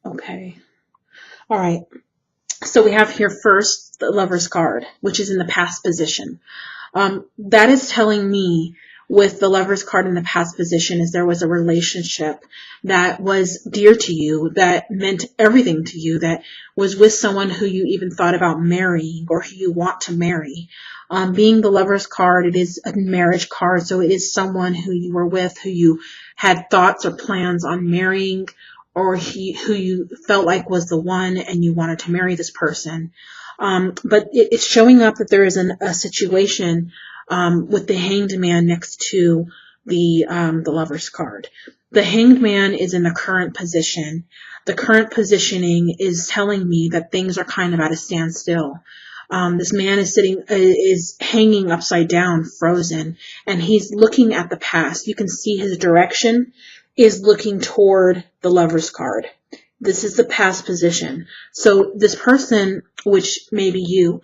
Okay. All right. So we have here first the Lover's card, which is in the past position. That is telling me with the Lover's card in the past position is there was a relationship that was dear to you, that meant everything to you, that was with someone who you even thought about marrying or who you want to marry. Being the Lover's card, it is a marriage card, so it is someone who you were with, who you had thoughts or plans on marrying, or who you felt like was the one and you wanted to marry this person. But it's showing up that there is a situation with the Hanged Man next to the Lover's card. The Hanged Man is in the current position. The current positioning is telling me that things are kind of at a standstill. This man is hanging upside down, frozen, and he's looking at the past. You can see his direction is looking toward the Lover's card. This is the past position. So this person, which may be you,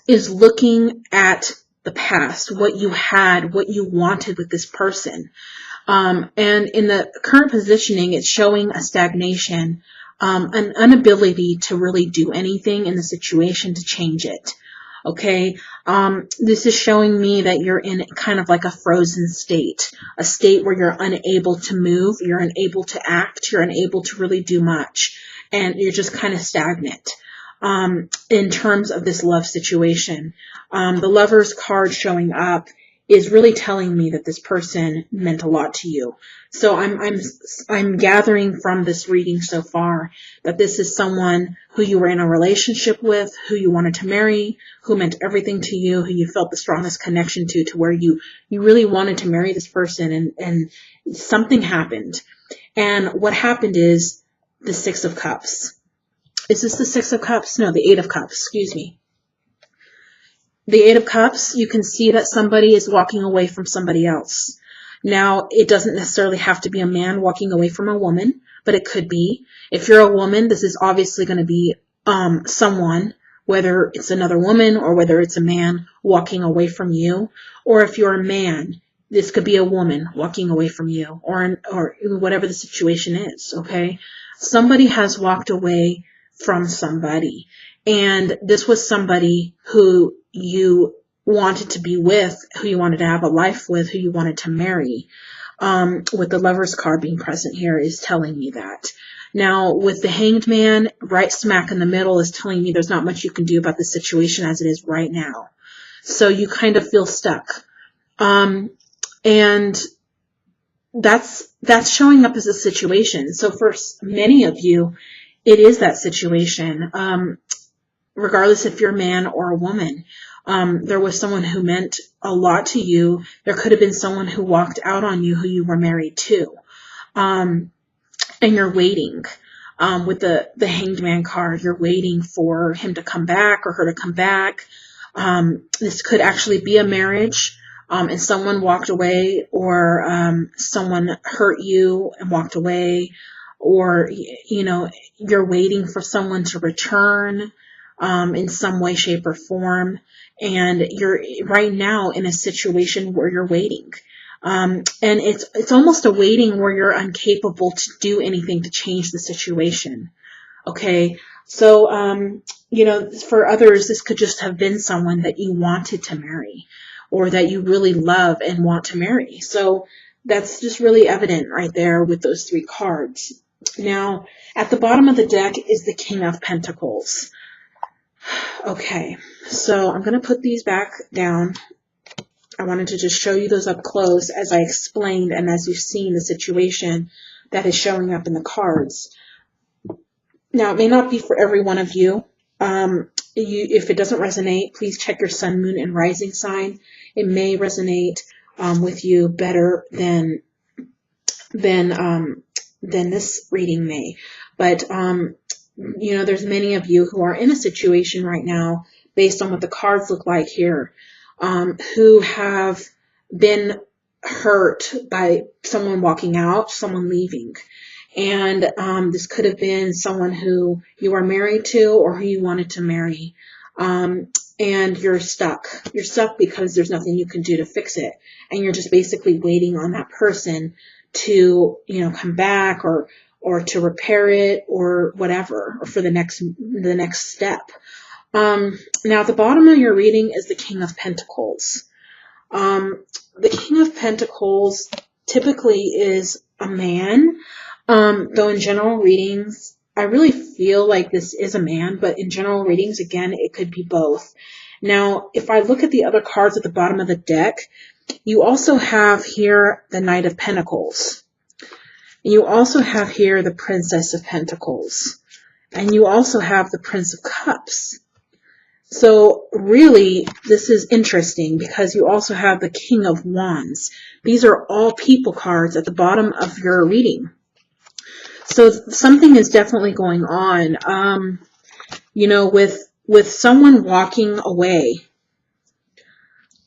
is looking at the past, what you had, what you wanted with this person. And in the current positioning, it's showing a stagnation, an inability to really do anything in the situation to change it. Okay, this is showing me that you're in kind of like a frozen state, a state where you're unable to move, you're unable to act, you're unable to really do much, and you're just kind of stagnant in terms of this love situation. The Lover's card showing up is really telling me that this person meant a lot to you. So I'm gathering from this reading so far that this is someone who you were in a relationship with, who you wanted to marry, who meant everything to you, who you felt the strongest connection to where you really wanted to marry this person, and something happened. And what happened is the Six of Cups. Is this the Six of Cups? No, the Eight of Cups, excuse me. The Eight of Cups, you can see that somebody is walking away from somebody else. Now, it doesn't necessarily have to be a man walking away from a woman, but it could be. If you're a woman, this is obviously going to be someone, whether it's another woman or whether it's a man walking away from you. Or if you're a man, this could be a woman walking away from you, or whatever the situation is, okay? Somebody has walked away from somebody. And this was somebody who you wanted to be with, who you wanted to have a life with, who you wanted to marry. With the Lover's card being present here is telling me that. Now, with the Hanged Man, right smack in the middle is telling me there's not much you can do about the situation as it is right now. So you kind of feel stuck. And that's showing up as a situation. So for many of you, it is that situation. Regardless if you're a man or a woman. There was someone who meant a lot to you. There could have been someone who walked out on you who you were married to. And you're waiting. With the Hanged Man card, you're waiting for him to come back or her to come back. This could actually be a marriage, and someone walked away, or someone hurt you and walked away, or, you're waiting for someone to return. In some way, shape, or form, and you're right now in a situation where you're waiting, and it's almost a waiting where you're incapable to do anything to change the situation. Okay, so for others, this could just have been someone that you wanted to marry, or that you really love and want to marry. So that's just really evident right there with those three cards. Now, at the bottom of the deck is the King of Pentacles. Okay, so I'm going to put these back down. I wanted to just show you those up close as I explained and as you've seen the situation that is showing up in the cards. Now, it may not be for every one of you. If it doesn't resonate, please check your sun, moon, and rising sign. It may resonate with you better than this reading may. But there's many of you who are in a situation right now, based on what the cards look like here, who have been hurt by someone walking out, someone leaving. And this could have been someone who you are married to or who you wanted to marry. And you're stuck. You're stuck because there's nothing you can do to fix it. And you're just basically waiting on that person to, come back or or to repair it or whatever, or for the next step. Now at the bottom of your reading is the King of Pentacles. The King of Pentacles typically is a man, though in general readings, I really feel like this is a man, but in general readings, again, it could be both. Now, if I look at the other cards at the bottom of the deck, you also have here the Knight of Pentacles. You also have here the Princess of Pentacles. And you also have the Prince of Cups. So really, this is interesting because you also have the King of Wands. These are all people cards at the bottom of your reading. So something is definitely going on, you know, with someone walking away.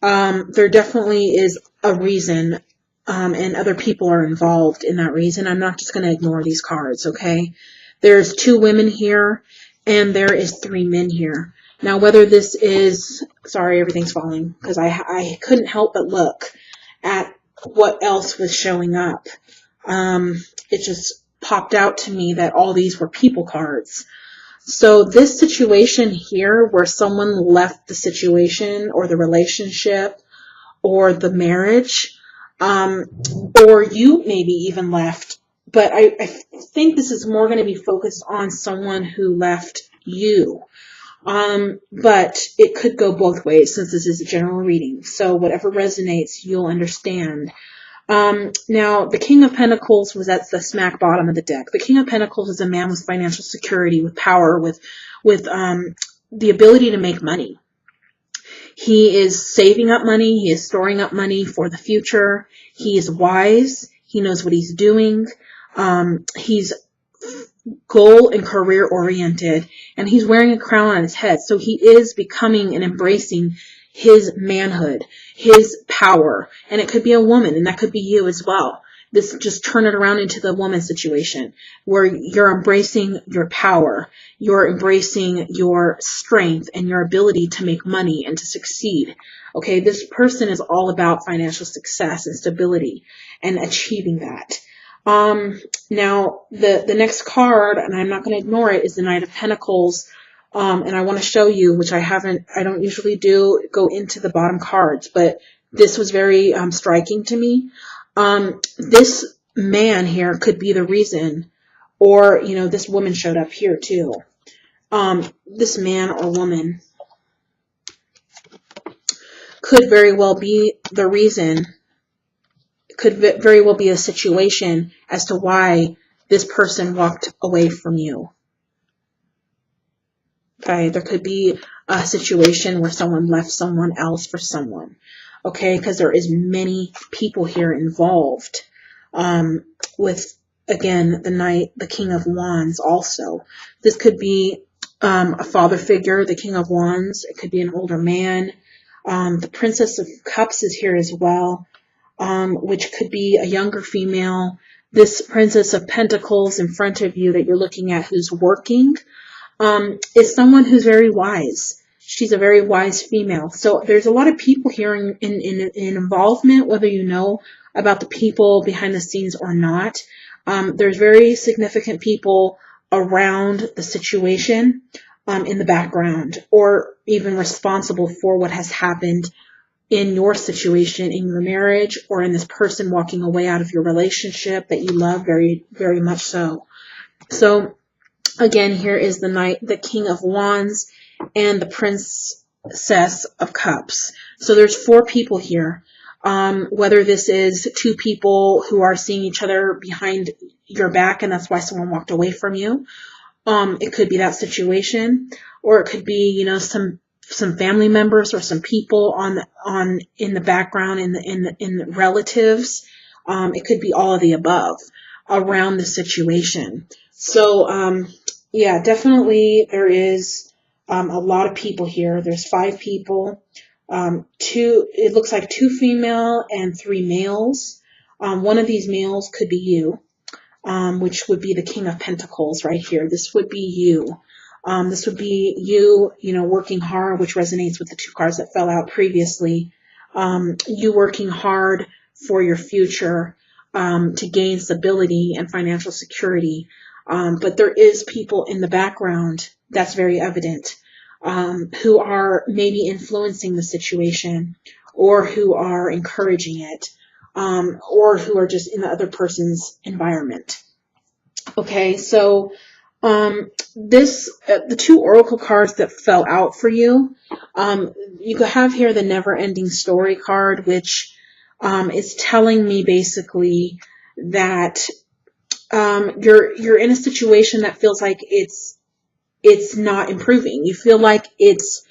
There definitely is a reason, and other people are involved in that reason. I'm not just going to ignore these cards, okay? There's 2 women here, and there is 3 men here. Now, whether this is, sorry, everything's falling, because I couldn't help but look at what else was showing up. It just popped out to me that all these were people cards. So this situation here where someone left the situation or the relationship or the marriage, or you maybe even left, but I think this is more going to be focused on someone who left you. But it could go both ways since this is a general reading. So whatever resonates, you'll understand. Now, the King of Pentacles was at the smack bottom of the deck. The King of Pentacles is a man with financial security, with power, with the ability to make money. He is saving up money. He is storing up money for the future. He is wise. He knows what he's doing. He's goal and career oriented, and he's wearing a crown on his head. So he is becoming and embracing his manhood, his power, and it could be a woman, and that could be you as well. This just turn it around into the woman situation where you're embracing your power, you're embracing your strength and your ability to make money and to succeed. Okay, this person is all about financial success and stability and achieving that. Now the next card, and I'm not going to ignore it, is the Knight of Pentacles. And I want to show you, which I don't usually go into the bottom cards, but this was very striking to me. This man here could be the reason, or, you know, this woman showed up here too. This man or woman could very well be the reason, could very well be a situation as to why this person walked away from you. Okay, there could be a situation where someone left someone else for someone. Okay, because there is many people here involved. With, again, the King of Wands also. This could be a father figure, the King of Wands. It could be an older man. The Princess of Cups is here as well, which could be a younger female. This Princess of Pentacles in front of you that you're looking at who's working, is someone who's very wise. She's a very wise female. So there's a lot of people here in involvement, whether you know about the people behind the scenes or not. There's very significant people around the situation, in the background, or even responsible for what has happened in your situation, in your marriage, or in this person walking away out of your relationship that you love very, very much so. So again, here is the King of Wands and the Princess of Cups. So there's 4 people here. Whether this is 2 people who are seeing each other behind your back and that's why someone walked away from you. It could be that situation, or it could be, you know, some family members or some people in the background, in the relatives. It could be all of the above around the situation. So, yeah, definitely there is a lot of people here. There's 5 people. It looks like 2 female and 3 males. One of these males could be you, which would be the King of Pentacles right here. This would be you. This would be you, you know, working hard, which resonates with the 2 cards that fell out previously. You working hard for your future. to gain stability and financial security. But there is people in the background that's very evident, who are maybe influencing the situation, or who are encouraging it, or who are just in the other person's environment. Okay, so the two oracle cards that fell out for you, you have here the never ending story card, which is telling me basically that you're in a situation that feels like it's not improving. You feel like it's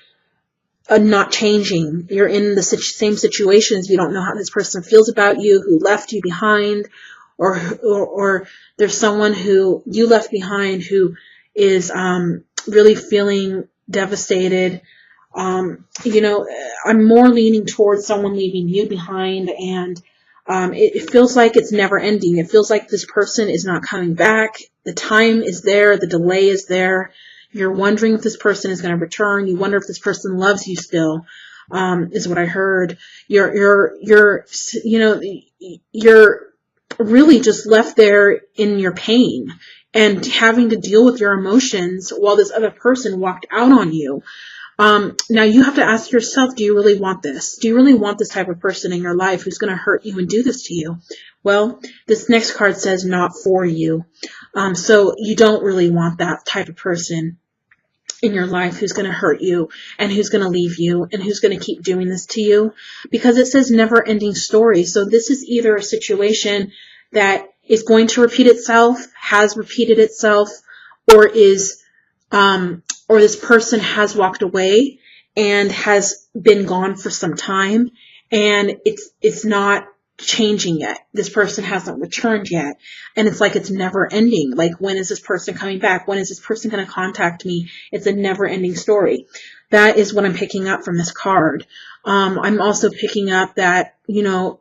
not changing. You're in the same situations. You don't know how this person feels about you, who left you behind, or there's someone who you left behind who is really feeling devastated. I'm more leaning towards someone leaving you behind, and it feels like it's never ending. It feels like this person is not coming back. The time is there. The delay is there. You're wondering if this person is going to return. You wonder if this person loves you still, is what I heard. You're really just left there in your pain and having to deal with your emotions while this other person walked out on you. Now you have to ask yourself, do you really want this? Do you really want this type of person in your life who's going to hurt you and do this to you? Well, this next card says not for you. So you don't really want that type of person in your life who's going to hurt you and who's going to leave you and who's going to keep doing this to you, because it says never ending story. So this is either a situation that is going to repeat itself, has repeated itself, or or this person has walked away and has been gone for some time, and it's not changing yet. This person hasn't returned yet, and it's like it's never ending. Like, when is this person coming back? When is this person going to contact me? It's a never ending story. That is what I'm picking up from this card. I'm also picking up that, you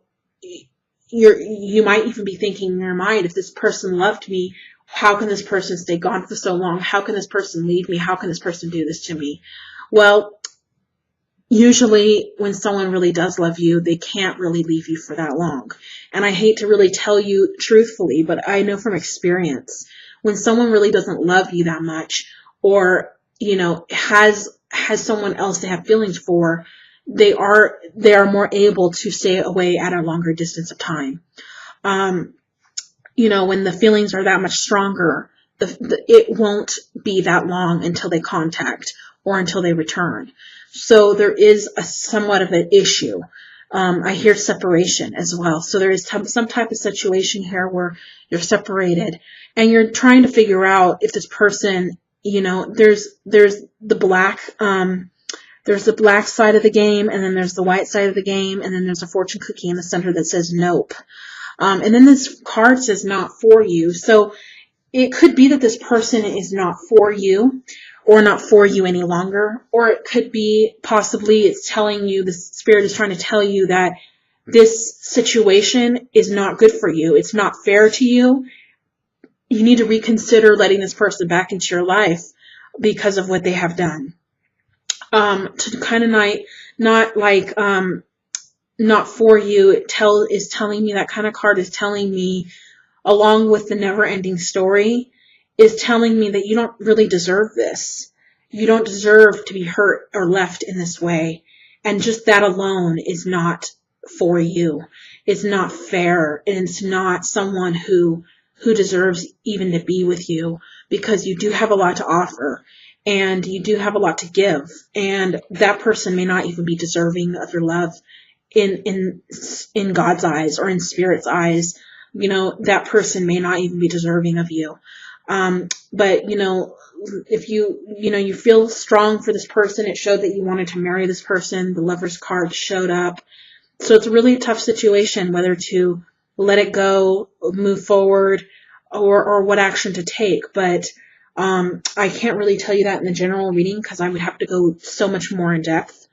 might even be thinking in your mind, if this person loved me, how can this person stay gone for so long? How can this person leave me? How can this person do this to me? Well, usually when someone really does love you, they can't really leave you for that long. And I hate to really tell you truthfully, but I know from experience, when someone really doesn't love you that much, or, has someone else they have feelings for, they are more able to stay away at a longer distance of time. When the feelings are that much stronger, it won't be that long until they contact or until they return. So there is somewhat of an issue. I hear separation as well. So there is some type of situation here where you're separated and you're trying to figure out if this person, there's the black, there's the black side of the game, and then there's the white side of the game, and then there's a fortune cookie in the center that says nope. And then this card says not for you. So it could be that this person is not for you, or not for you any longer. Or it could be possibly it's telling you, the spirit is trying to tell you that this situation is not good for you. It's not fair to you. You need to reconsider letting this person back into your life because of what they have done. To kind of not for you, is telling me, that kind of card is telling me, along with the never ending story, is telling me that you don't really deserve this. You don't deserve to be hurt or left in this way. And just that alone is not for you. It's not fair. And it's not someone who deserves even to be with you, because you do have a lot to offer and you do have a lot to give. And that person may not even be deserving of your love in God's eyes or in Spirit's eyes. That person may not even be deserving of you. But if you feel strong for this person, it showed that you wanted to marry this person. The Lover's card showed up. So it's a really tough situation, whether to let it go, move forward, or what action to take. But I can't really tell you that in the general reading, because I would have to go so much more in depth.